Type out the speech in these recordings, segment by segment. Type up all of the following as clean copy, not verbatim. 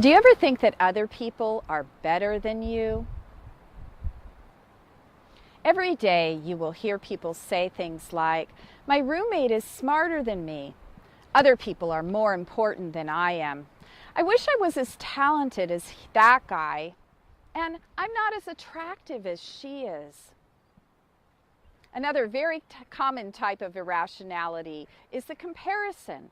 Do you ever think that other people are better than you? Every day you will hear people say things like, "My roommate is smarter than me. Other people are more important than I am. I wish I was as talented as that guy, and I'm not as attractive as she is." Another very common type of irrationality is the comparison.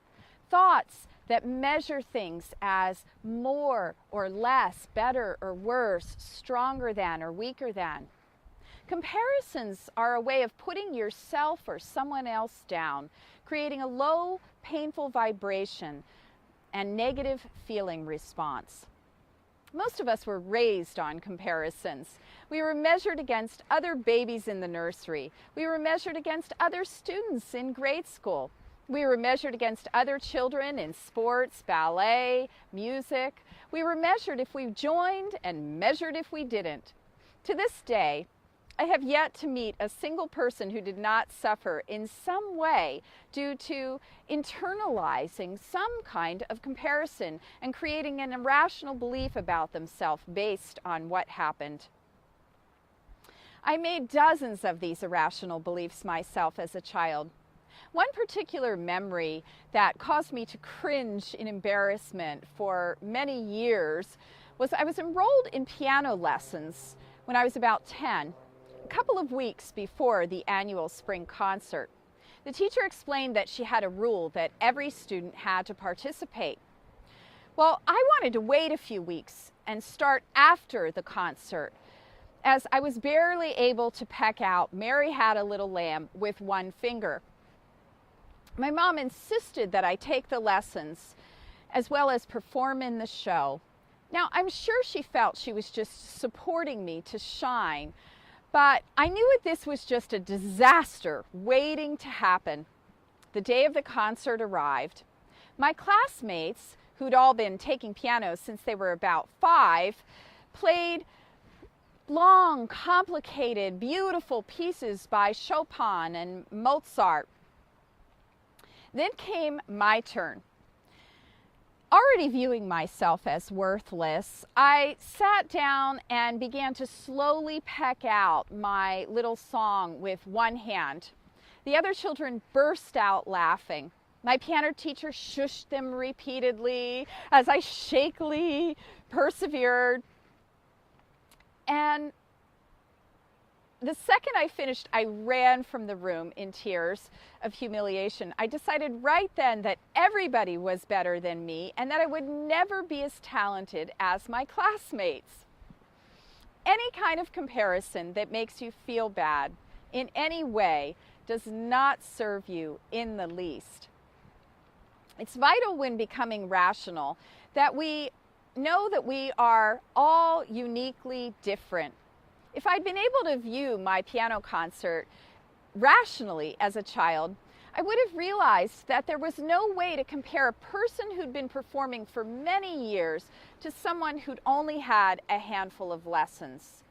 Thoughts that measure things as more or less, better or worse, stronger than or weaker than. Comparisons are a way of putting yourself or someone else down, creating a low, painful vibration and negative feeling response. Most of us were raised on comparisons. We were measured against other babies in the nursery. We were measured against other students in grade school. We were measured against other children in sports, ballet, music. We were measured if we joined and measured if we didn't. To this day, I have yet to meet a single person who did not suffer in some way due to internalizing some kind of comparison and creating an irrational belief about themselves based on what happened. I made dozens of these irrational beliefs myself as a child. One particular memory that caused me to cringe in embarrassment for many years was I was enrolled in piano lessons when I was about 10. A couple of weeks before the annual spring concert. The teacher explained that she had a rule that every student had to participate. Well, I wanted to wait a few weeks and start after the concert, as I was barely able to peck out "Mary Had a Little Lamb" with one finger. My mom insisted that I take the lessons as well as perform in the show. Now, I'm sure she felt she was just supporting me to shine, but I knew that this was just a disaster waiting to happen. The day of the concert arrived. My classmates, who'd all been taking piano since they were about 5, played long, complicated, beautiful pieces by Chopin and Mozart. Then came my turn. Already viewing myself as worthless, I sat down and began to slowly peck out my little song with one hand. The other children burst out laughing. My piano teacher shushed them repeatedly as I shakily persevered. And the second I finished, I ran from the room in tears of humiliation. I decided right then that everybody was better than me and that I would never be as talented as my classmates. Any kind of comparison that makes you feel bad in any way does not serve you in the least. It's vital when becoming rational that we know that we are all uniquely different. If I'd been able to view my piano concert rationally as a child, I would have realized that there was no way to compare a person who'd been performing for many years to someone who'd only had a handful of lessons.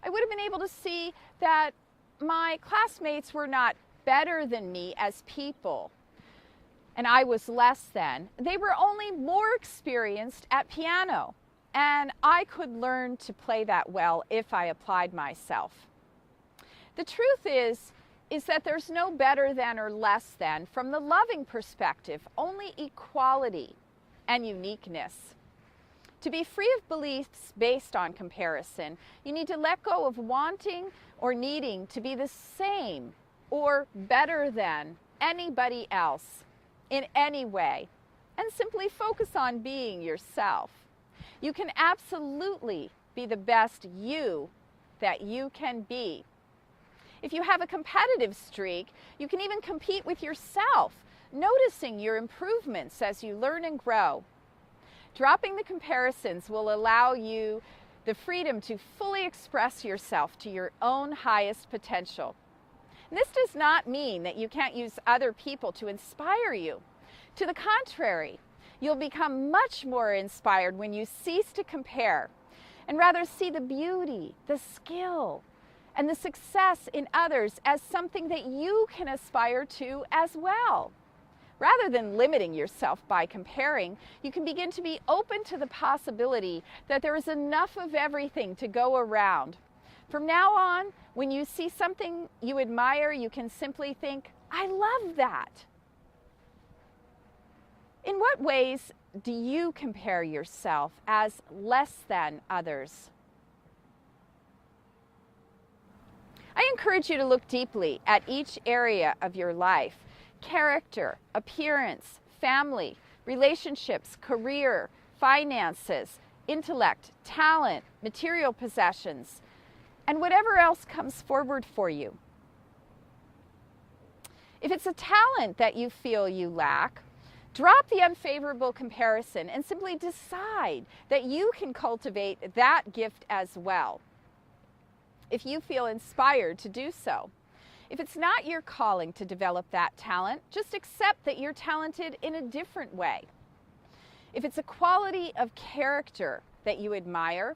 I would have been able to see that my classmates were not better than me as people, and I was less than. They were only more experienced at piano. And I could learn to play that well if I applied myself. The truth is that there's no better than or less than from the loving perspective, only equality and uniqueness. To be free of beliefs based on comparison, you need to let go of wanting or needing to be the same or better than anybody else in any way, and simply focus on being yourself. You can absolutely be the best you that you can be. If you have a competitive streak, you can even compete with yourself, noticing your improvements as you learn and grow. Dropping the comparisons will allow you the freedom to fully express yourself to your own highest potential. And this does not mean that you can't use other people to inspire you. To the contrary, you'll become much more inspired when you cease to compare and rather see the beauty, the skill, and the success in others as something that you can aspire to as well. Rather than limiting yourself by comparing, you can begin to be open to the possibility that there is enough of everything to go around. From now on, when you see something you admire, you can simply think, I love that. In what ways do you compare yourself as less than others? I encourage you to look deeply at each area of your life: character, appearance, family, relationships, career, finances, intellect, talent, material possessions, and whatever else comes forward for you. If it's a talent that you feel you lack, drop the unfavorable comparison and simply decide that you can cultivate that gift as well, if you feel inspired to do so. If it's not your calling to develop that talent, just accept that you're talented in a different way. If it's a quality of character that you admire,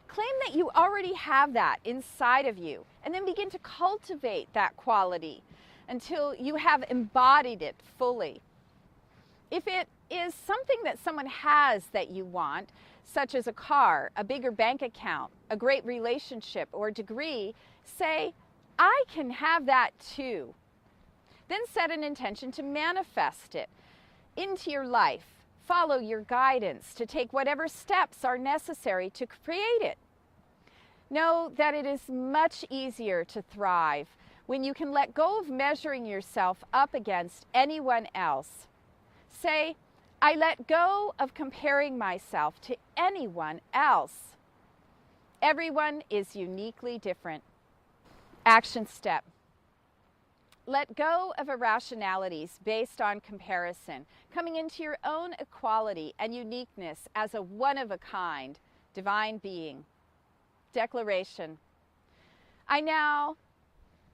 claim that you already have that inside of you, and then begin to cultivate that quality until you have embodied it fully. If it is something that someone has that you want, such as a car, a bigger bank account, a great relationship, or degree, say, I can have that too. Then set an intention to manifest it into your life. Follow your guidance to take whatever steps are necessary to create it. Know that it is much easier to thrive when you can let go of measuring yourself up against anyone else. Say, I let go of comparing myself to anyone else. Everyone is uniquely different. Action step. Let go of irrationalities based on comparison, coming into your own equality and uniqueness as a one-of-a-kind divine being. Declaration. I now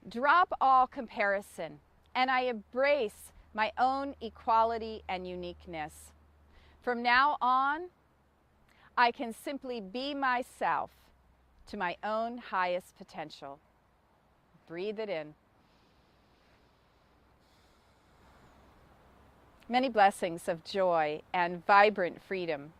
drop all comparison and I embrace my own equality and uniqueness. From now on, I can simply be myself to my own highest potential. Breathe it in. Many blessings of joy and vibrant freedom